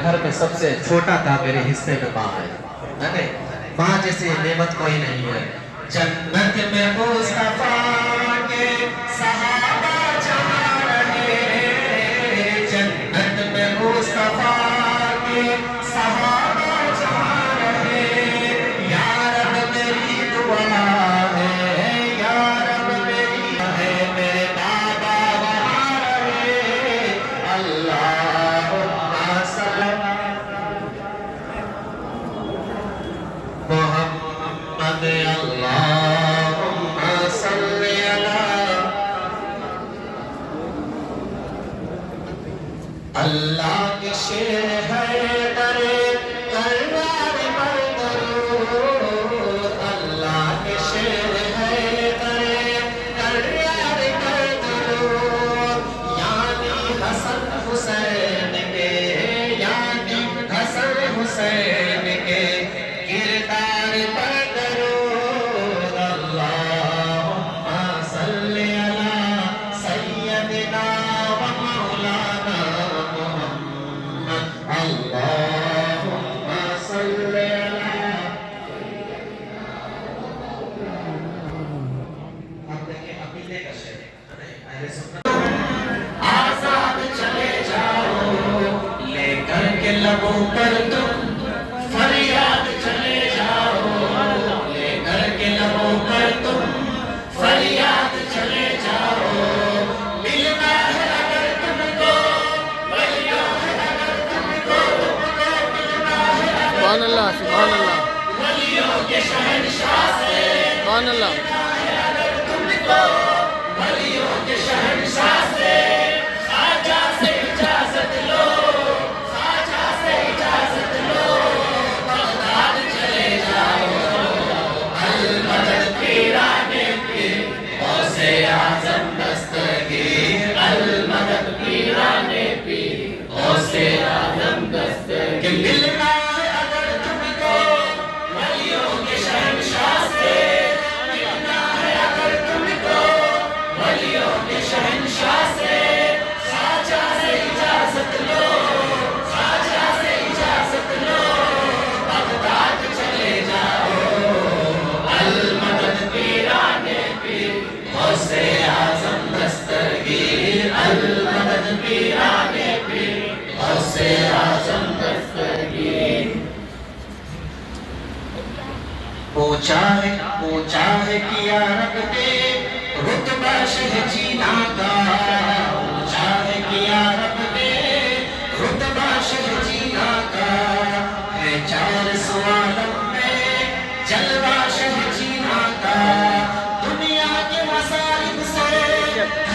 گھر میں سب سے چھوٹا تھا، میرے حصے میں ماں ہے، نہیں ماں جیسی نعمت کوئی نہیں ہے۔ جنت میں مصطفیٰ کے صحابہ جا رہے، جنت میں مصطفیٰ کے صحابہ جا رہے، یا رب میری دعا ہے، یا رب میری ہے، میرے بابا وہاں رہے، اللہم صلی محمد، اللہم صلی علی اللہ کے شیر ہے درے کرار پر درود، اللہ کے شیر ہے درے کرار پر درود، یعنی حسن حسین کے، یعنی حسن حسین کے کردار پر درود، اللہم صلی علی سیدنا و مولانا محمد، اللہم صلی علی۔ اب دیکھیں عقیدے کا شعر، اہل سنت آزاد چلے جاؤ لے کر کے لبوں پر تم فریاد چلے جاؤ، لے کر کے لبوں پر تم فریاد چلے جاؤ، ملنا ہے اگر تم کو ولیوں ہے، اگر تم کو ملنا ہے سبحان اللہ، سبحان اللہ، ولیوں کے شہنشاہ سے، سبحان اللہ۔ ملنا ہے اگر تم کو ولیوں کے شہنشاہ سے، خواجہ سے اجازت لو، خواجہ سے اجازت لو، بغداد چلے جاؤ، المدد پیرانے پیر غوث اعظم دستگیر، المدد پیرانے پیر غوث اعظم دستگیر، ملنا ہے اگر تم کو ولیوں کے شہنشاہ سے، ملنا ہے اگر تم کو ولیوں کے شہنشاہ سے، خواجہ سے اجازت لو، خواجہ سے اجازت لو، بغداد چلے جاؤ، المدد پیرانے پیر غوث اعظم دستگیر، المدد پیرانے پیر غوث اعظم دستگیر۔ اونچا ہے کیا رب نے رتبہ شہ جینا کا، اونچا ہے کیا رب نے رتبہ شہ جینا کا، ہے چار سو عالم میں جلوہ شہ جینا کا، دنیا کے مصائب سے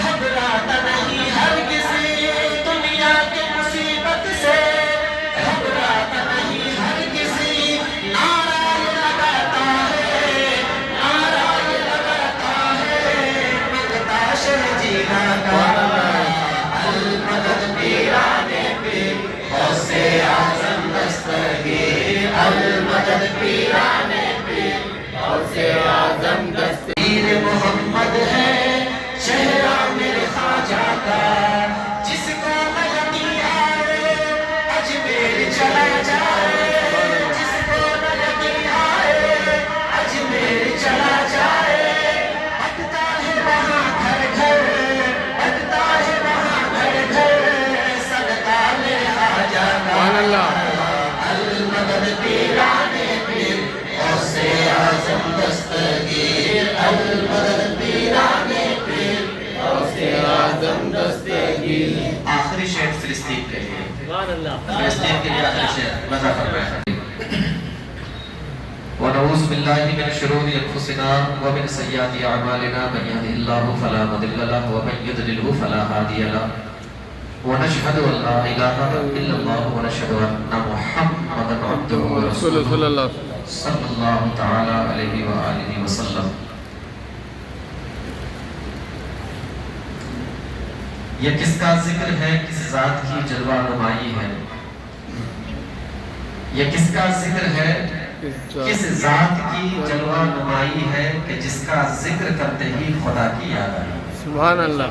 گھبراتا نہیں ہر کسی، دنیا کے مصیبت سے گھبراتا نہیں ہر کسی، نعرہ یہ لگاتا ہے، نعرہ یہ لگاتا ہے، مقتا شہ جینا کا، المدد پیرانے پیر غوث اعظم دستگیر، المدد پیرانے پیر غوث اعظم دستگیر، محمد ہے چہرہ میرے خواجہ کا، جس کو نظر آئے اجمیر چلا جائے، جس کو نظر آئے اجمیر چلا جائے، بٹتا ہے وہاں گھر گھر، بٹتا ہے وہاں گھر گھر، صدقہ لے خواجہ کا، سبحان اللہ۔ المدد پیرانے پیر غوث اعظم دستگیر، المدد پیرانے پیر غوث اعظم دستگیر۔ آخری شعر فلسطین کے لیے، فلسطین کے لیے آخری شعر مزہ فرمائیں۔ ونعوذ باللہ من شرور انفسنا ومن سیئات اعمالنا، من يهده الله فلا مضل له ومن يضلل فلا هادي له، ونشهد ان لا اله الا الله ونشهد ان محمدا عبده ورسوله صلی اللہ صلی اللہ تعالی علیہ وآلہ وسلم۔ یہ کس کا ذکر ہے، کس ذات کی جلوہ نمائی ہے، یہ کس کا ذکر ہے، کس ذات کی جلوہ نمائی ہے، کہ جس کا ذکر کرتے ہی خدا کی یاد آئی۔ سبحان اللہ۔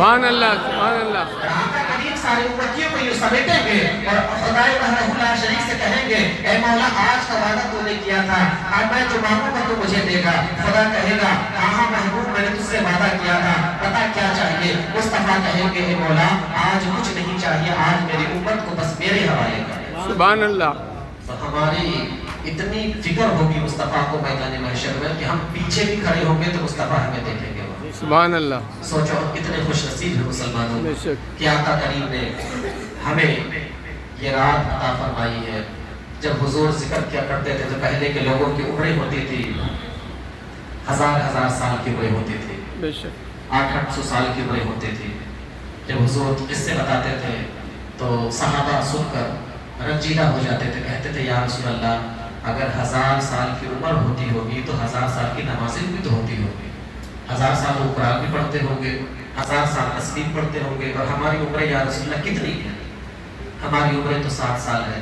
سبحان اللہ سبحان اللہ آقا کریم ساری امتیوں کو یوں سمیٹیں گے اور خدائے وحدہ لا شریک سے کہیں گے اے مولا آج کا وعدہ تو نے کیا تھا، اب میں جو مانگوں گا تو مجھے دے گا۔ خدا کہے گا ہاں محبوب میں نے تجھ سے وعدہ کیا تھا، پتہ کیا چاہیے؟ مصطفیٰ کہیں گے اے مولا آج کچھ نہیں چاہیے، آج میری امت کو بس میرے حوالے کر۔ سبحان اللہ تو ہماری اتنی فکر ہوگی مصطفیٰ کو میدان محشر میں کہ ہم پیچھے بھی کھڑے ہوں گے تو مصطفیٰ ہمیں دیکھیں گے۔ سبحان اللہ سوچو ہم کتنے خوش نصیب ہیں مسلمانوں بے شک کہ آقا کریم نے ہمیں یہ رات عطا فرمائی ہے۔ جب حضور ذکر کیا کرتے تھے تو پہلے کے لوگوں کی عمریں ہوتی تھی، ہزار ہزار سال کی عمریں ہوتی تھی، بے شک 800 سال کی عمریں ہوتی تھی۔ جب حضور اس سے بتاتے تھے تو صحابہ سن کر رنجیدہ ہو جاتے تھے، کہتے تھے یا رسول اللہ اگر 1000 سال کی عمر ہوتی ہوگی تو 1000 سال کی نمازیں بھی تو ہوتی ہوگی، 1000 سال وہ قرآن بھی پڑھتے ہوں گے، 1000 سال تسبیح پڑھتے ہوں گے، اور ہماری عمریں یا رسول اللہ کتنی ہے؟ ہماری عمریں تو 60 سال ہے۔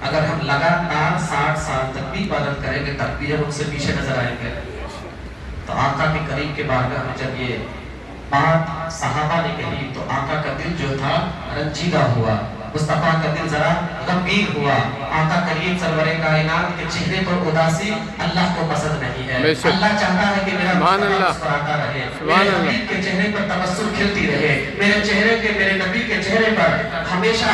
اگر ہم لگاتار 60 سال تک بھی عبادت کریں گے تب بھی ہم ان سے پیچھے نظر آئیں گے۔ تو آقا کے قریب کے بارگاہ میں جب یہ بات صحابہ نے کہی تو آقا کا دل جو تھا رنجیدہ ہوا، مصطفیٰ کا دل ذرا غمگین ہوا۔ آقا کریم سرور کائنات کے چہرے پر اداسی اللہ کو پسند نہیں ہے۔ اللہ چاہتا ہے کہ میرا مصطفیٰ مسکراتا رہے، میرے حبیب کے چہرے پر تبسم کھلتی رہے، میرے چہرے کے میرے نبی کے چہرے پر ہمیشہ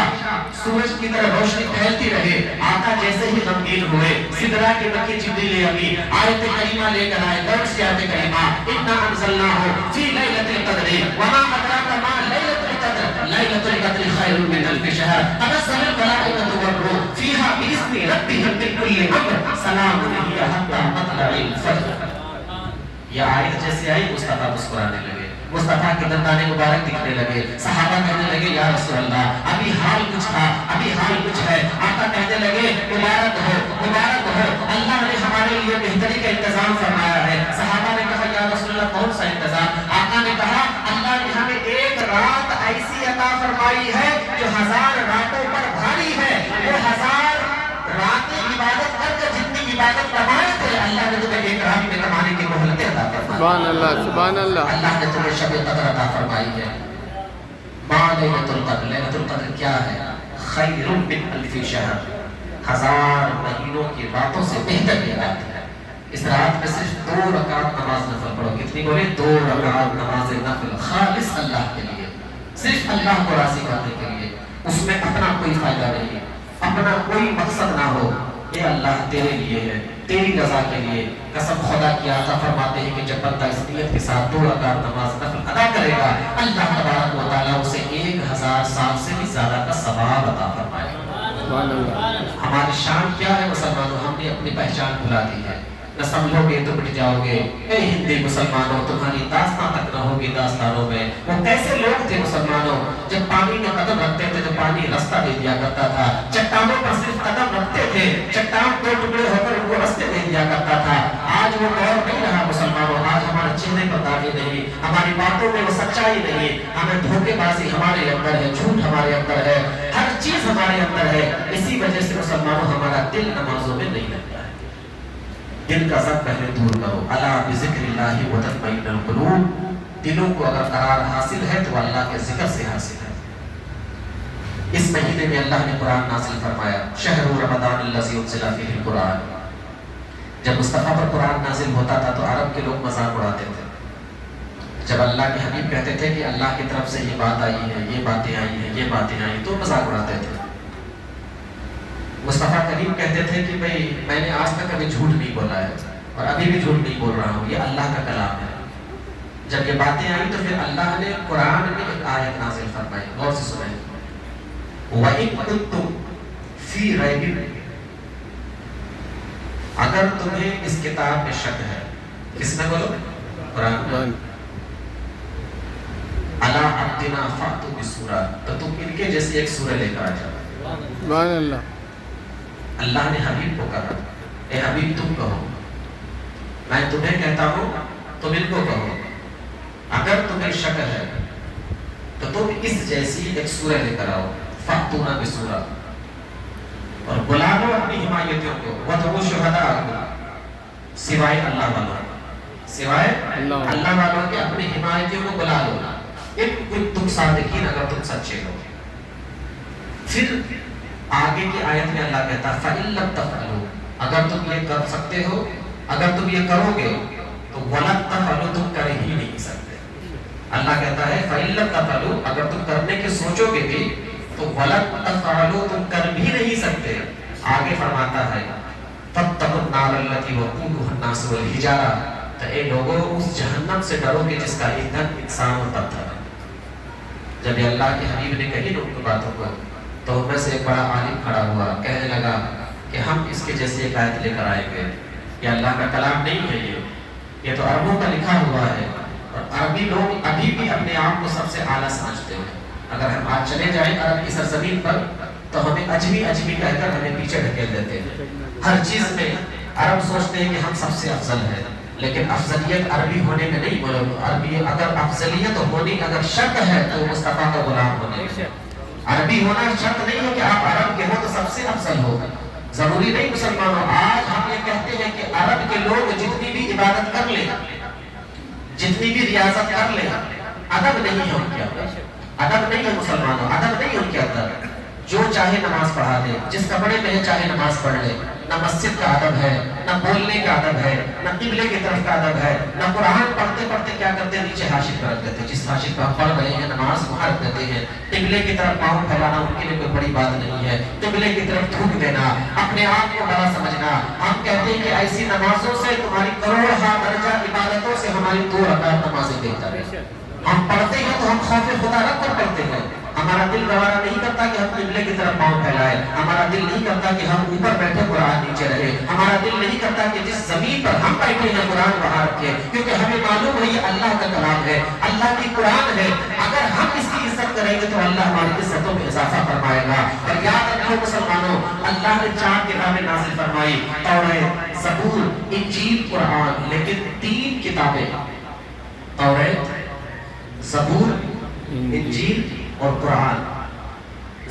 سورج کی طرح روشنی پھیلتی رہے۔ آقا جیسے ہی غمگین ہوئے سدرا کے مکی جبریل امین آیت کریمہ لے کر آئے، کون سی آیت کریمہ؟ انا انزلناہ فی لیلۃ القدر وما ادراک ما لیلۃ القدر لیلۃ القدر خیر من الف شہر تنزل الملائکۃ والروح فیہا بإذن ربہم من کل امر سلام ہی حتی مطلع الفجر۔ یہ آیت جیسے آئی مصطفیٰ مسکرانے لگے، مصطفیٰ کے دندان مبارک دکھنے لگے۔ صحابہ کہنے لگے یا رسول اللہ ابھی حال کچھ تھا، ابھی حال کچھ ہے۔ آقا کہنے لگے مبارک ہو مبارک ہو، اللہ نے ہمارے لیے بہتری کا انتظام فرمایا ہے۔ صحابہ نے کہا یا رسول اللہ کون سا انتظام؟ آقا نے کہا اللہ نے ہمیں ایک رات ایسی عطا فرمائی ہے جو 1000 راتوں پر بھاری ہے۔ وہ 1000 راتیں عبادت کر کے جتنی عبادت کمائے تھے اللہ نے تمہیں ایک رات میں کمانے کی مہلتیں عطا فرمائی۔ سبحان اللہ سبحان اللہ اللہ نے تمہیں شب قدر عطا فرمائی ہے۔ ما لیلۃ القدر، لیلۃ القدر کیا ہے؟ خیر من الف شہر، 1000 مہینوں کی راتوں سے بہتر یہ رات ہے۔ اس رات میں صرف 2 رکعت نماز نفل پڑھو، کتنی بولے؟ 2 رکعت نماز نفل خالص اللہ کے لیے، صرف اللہ کو راضی کرنے کے لیے، اس میں اپنا کوئی فائدہ نہیں، اپنا کوئی مقصد نہ ہو، یہ اللہ تیرے لیے ہے، تیری رضا کے لیے۔ قسم خدا کی آقا فرماتے ہیں کہ جب بندہ اس نیت کے ساتھ 2 رکعت نماز نفل ادا کرے گا اللہ تبارک و تعالیٰ اسے 1000 سال سے بھی زیادہ کا ثواب عطا فرمائے گا۔ سبحان اللہ ہماری شان کیا ہے مسلمانوں؟ ہم نے اپنی پہچان بھلا دی ہے، نہ سمجھو گے تو مٹ جاؤ گے۔ اے ہندی مسلمانوں تمہاری داستان تک نہ ہوگی داستانوں میں۔ وہ کیسے لوگ تھے مسلمانوں؟ جب پانی میں قدم رکھتے تھے تو پانی رستہ دے دیا کرتا تھا، چٹانوں پر صرف قدم رکھتے تھے، چٹان 2 ٹکڑے ہو کر ان کو رستے دے دیا کرتا تھا۔ آج وہ دور نہیں رہا مسلمانوں، آج ہمارے چہرے پر داڑھی نہیں، ہماری باتوں میں وہ سچائی نہیں، ہمیں دھوکے بازی ہمارے اندر ہے، جھوٹ ہمارے اندر ہے، ہر چیز ہمارے اندر ہے۔ اسی وجہ سے مسلمانوں ہمارا دل نمازوں میں نہیں لگتا ہے۔ دل کا ضد پہلے دور کرو، الا بذکر اللہ وتطمئن القلوب۔ دلوں کو اگر قرار حاصل ہے تو اللہ کے ذکر سے حاصل ہے۔ اس مہینے میں اللہ نے قرآن نازل فرمایا، شہر رمضان الذی انزل فیہ القرآن۔ جب مصطفیٰ پر قرآن نازل ہوتا تھا تو عرب کے لوگ مذاق اڑاتے تھے۔ جب اللہ کے حبیب کہتے تھے کہ اللہ کی طرف سے یہ بات آئی ہے، یہ باتیں آئی ہیں، یہ باتیں آئی، تو مذاق اڑاتے تھے۔ مصطفیٰ کریم کہتے تھے کہ بھئی میں نے آج تک کبھی جھوٹ نہیں بولا ہے اور ابھی بھی جھوٹ نہیں بول رہا ہوں، یہ اللہ کا کلام ہے۔ جب یہ باتیں آئی تو پھر اللہ نے قرآن میں ایک آیت نازل فرمائی، غور سے سنیں، وَإِن كُنتُمْ فِي رَيْبٍ، اگر تمہیں اس کتاب میں شک ہے، کس میں بولو؟ قرآن میں، عَلَىٰ عَبْدِنَا فَأْتُوا بِسُورَةٍ، تو تم ان کے جیسی ایک سورہ لے کر آ جاؤ۔ سبحان اللہ اللہ نے حبیب کو کہا اے حبیب تم کہو، میں تمہیں کہتا ہوں تم ان کو کہو، اگر تمہیں شک ہے تو تم اس جیسی ایک سورہ لے کر آؤ، فَأْتُونَا بِسُورَةٍ، اور بلا لو اپنی حمایتیوں کو، وَادْعُوا شُهَدَاءَکُم، سوائے اللہ والوں، سوائے اللہ والوں کے اپنی حمایتیوں کو بلا لو، ان کنتم صادقین اگر تم سچے ہو. پھر آگے کی آیت میں اللہ کہتا ہے فَإِن لَمْ تَفْعَلُوا اگر تم یہ کر سکتے ہو اگر تم یہ کرو گے تو وَلَن تَفْعَلُوا تم کر ہی نہیں سکتے. اللہ کہتا ہے فَإِن لَمْ تَفْعَلُوا اگر تم کرنے کے سوچو گے بھی تو وَلَن تَفْعَلُوا تم کر بھی نہیں سکتے. آگے فرماتا ہے فَاتَّقُوا النَّارَ الَّتِي وَقُودُهَا النَّاسُ وَالْحِجَارَةُ تو اے لوگوں اس جہنم سے ڈرو گے جس کا ایندھن انسان اور پتھر ہے. جب یہ اللہ کے حبیب نے کہی نا ان باتوں کو تو ان میں سے ایک بڑا عالم کھڑا ہوا کہنے لگا کہ ہم اس کے جیسے ایک آیت لے کر آئیں گے. یہ اللہ کا کلام نہیں ہے, یہ تو عربوں کا لکھا ہوا ہے اور عربی لوگ ابھی بھی اپنے آپ کو سب سے اعلیٰ سمجھتے ہیں. اگر ہم آج چلے جائیں عرب کی سرزمین پر تو ہمیں اجمی اجمی کہہ کر ہمیں پیچھے ڈھکیل دیتے ہیں. ہر چیز میں عرب سوچتے ہیں کہ ہم سب سے افضل ہیں, لیکن افضلیت عربی ہونے میں نہیں بولو. عربی اگر افضلیت ہونی اگر شرط ہے تو مصطفیٰ کا غلام ہونے. عربی ہونا شرط نہیں ہے کہ آپ عرب کے ہو تو سب سے افضل ہو, ضروری نہیں. مسلمانوں آج ہم یہ کہتے ہیں کہ عرب کے لوگ جتنی بھی عبادت کر لیں جتنی بھی ریاضت کر لیں ادب نہیں ہے ان کے اندر, ادب نہیں ہے مسلمانوں, ادب نہیں ان کے اندر. جو چاہے نماز پڑھا دے, جس کپڑے میں ہے چاہے نماز پڑھ لے. نہ مسجد کا ادب ہے, نہ بولنے کا ادب ہے, نہ قبلے کی طرف کا ادب ہے, نہ قرآن پڑھتے پڑھتے کیا کرتے ہیں نیچے حاشیے پر رکھ دیتے, جس حاشیے پر ہم پڑھ رہے ہیں نماز وہاں رکھ دیتے ہیں. قبلے کی طرف پاؤں پھیلانا ان کے لیے کوئی بڑی بات نہیں ہے. قبلے کی طرف تھوک دینا, اپنے آپ کو بڑا سمجھنا. ہم کہتے ہیں کہ ایسی نمازوں سے تمہاری کروڑ ہا درجہ عبادتوں سے ہماری 2 رکعت نمازیں بہتر ہے. ہم پڑھتے ہیں تو ہم خوف خدا رکھ کر پڑھتے ہیں. ہمارا دل گوارا نہیں کرتا کہ ہم قبلے کی طرف پاؤں پھیلائے, ہمارا دل نہیں کرتا کہ ہم اوپر بیٹھے قرآن نیچے رہے, ہمارا دل نہیں کرتا کہ جس زمین پر ہم بیٹھے ہیں قرآن وہاں رکھے, کیونکہ ہمیں معلوم ہے یہ اللہ کا کلام ہے, اللہ کی قرآن ہے. اگر ہم اس کی عزت کریں گے تو اللہ ہماری عزتوں میں اضافہ فرمائے گا. اور یاد رکھو مسلمانوں, اللہ نے 4 کتابیں نازل فرمائی, توریت, زبور, انجیل, قرآن. لیکن 3 کتابیں توریت, زبور, انجیل اور قرآن.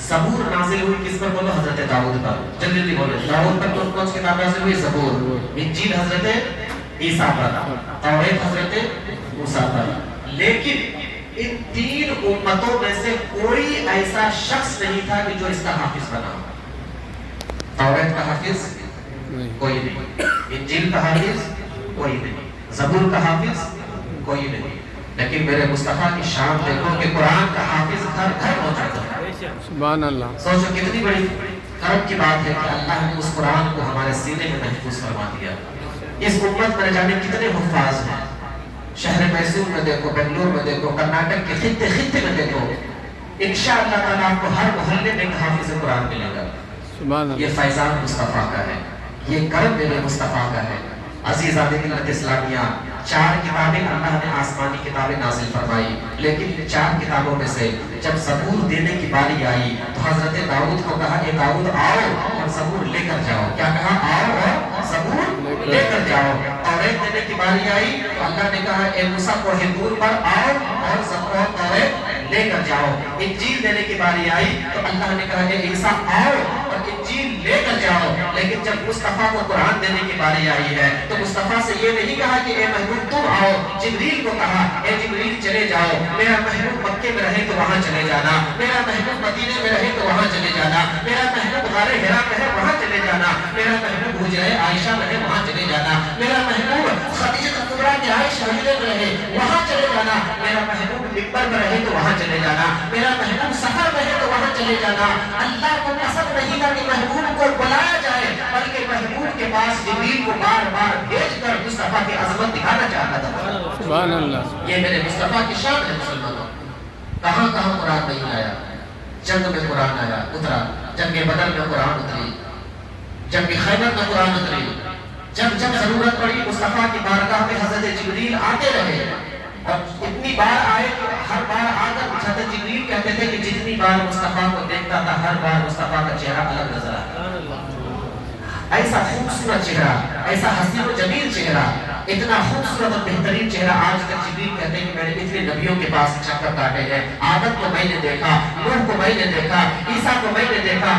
زبور نازل ہوئی کس پر بولو, حضرت داؤد پر. جلدی جلدی بولو, داؤد پر کون سی کتاب نازل ہوئی, زبور. انجیل حضرت عیسیٰ پر, توریت حضرت موسیٰ پر. لیکن ان 3 امتوں میں سے کوئی ایسا شخص نہیں تھا کہ جو اس کا حافظ بنا. توریت کا حافظ کوئی نہیں, انجیل کا حافظ کوئی نہیں, زبور کا حافظ کوئی نہیں. لیکن میرے مصطفیٰ کی شان دیکھو کہ قرآن کا حافظ گھر گھر موجود ہے. سبحان اللہ. سوچو کتنی بڑی کرم کی بات ہے کہ اللہ نے اس قرآن کو ہمارے سینے میں محفوظ فرما دیا. اس امت میں جانے کتنے حفاظ ہیں. شہر میسور میں دیکھو, بنگلور میں دیکھو, کرناٹک کے خطے خطے میں دیکھو, انشاءاللہ تعالیٰ آپ کو ہر محلے میں ایک حافظ قرآن ملے گا. سبحان اللہ. یہ فیضان مصطفیٰ کا ہے, یہ کرم میرے مصطفیٰ کا ہے. عزیزان ملت اسلامیہ, 4 کتابیں اللہ نے آسمانی کتابیں نازل فرمائی, لیکن 4 کتابوں میں سے جب زبور دینے کی باری آئی تو حضرت داؤد کو کہا اے داؤد آؤ اور زبور لے کر جاؤ. کیا کہا, آؤ اور زبور لے کر جاؤ. توریت دینے کی باری آئی تو اللہ نے کہا اے موسیٰ کوہ طور پر آؤ اور زبور اور توریت لے کر جاؤ. انجیل دینے کی باری آئی تو اللہ نے کہا اے عیسیٰ آؤ اور انجیل لے کر جاؤ. لیکن جب مصطفیٰ کو قرآن دینے کی باری آئی ہے تو مصطفیٰ سے یہ نہیں کہا کہ اے محبوب تم آؤ, جبریل کو کہا اے جبریل چلے جاؤ, میرا محبوب مکے میں رہے تو وہاں چلے جانا, میرا محبوب مدینے میں رہے تو وہاں چلے جانا, میرا محبوب غار حرا میں ہے وہاں چلے جانا, میرا محبوب حجرہ عائشہ میں ہے وہاں چلے جانا, میرا محبوب خدیجہ کبریٰ کے عائشہ حجرے میں رہے وہاں چلے جانا, میرا محبوب منبر میں رہے تو وہاں چلے جانا, میرا محبوب سفر میں ہے تو وہاں چلے جانا. اللہ کو پسند نہیں تھا کہ محبوب کو بلایا جائے, بلکہ محبوب کے پاس جبریل کو بار بار بھیج کر مصطفیٰ کی عظمت دکھانا چاہتا تھا. سبحان اللہ. یہ میرے مصطفیٰ کی شان ہے مسلمانوں. کہاں کہاں قرآن نہیں آیا, جنگ میں قرآن آیا اترا, جنگ بدر میں قرآن اتری, جنگ خیبر میں قرآن اتری. جب جب ضرورت پڑی مصطفیٰ کی بارگاہ میں حضرت جبریل آتے رہے, اور اتنی بار آئے کہ ہر بار آ کر حضرت جبریل کہتے تھے کہ جتنی بار مصطفیٰ کو دیکھتا تھا ہر بار مصطفیٰ کا چہرہ الگ نظر آتا. ایسا خوبصورت چہرہ, ایسا حسین و جمیل چہرہ, اتنا خوبصورت اور بہترین چہرہ. آج تک جبریل کہتے ہیں کہ میں نے اتنے نبیوں کے پاس چکر کاٹے ہیں. آدم کو میں نے دیکھا, نوح کو میں نے دیکھا, عیسیٰ کو میں نے دیکھا,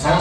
100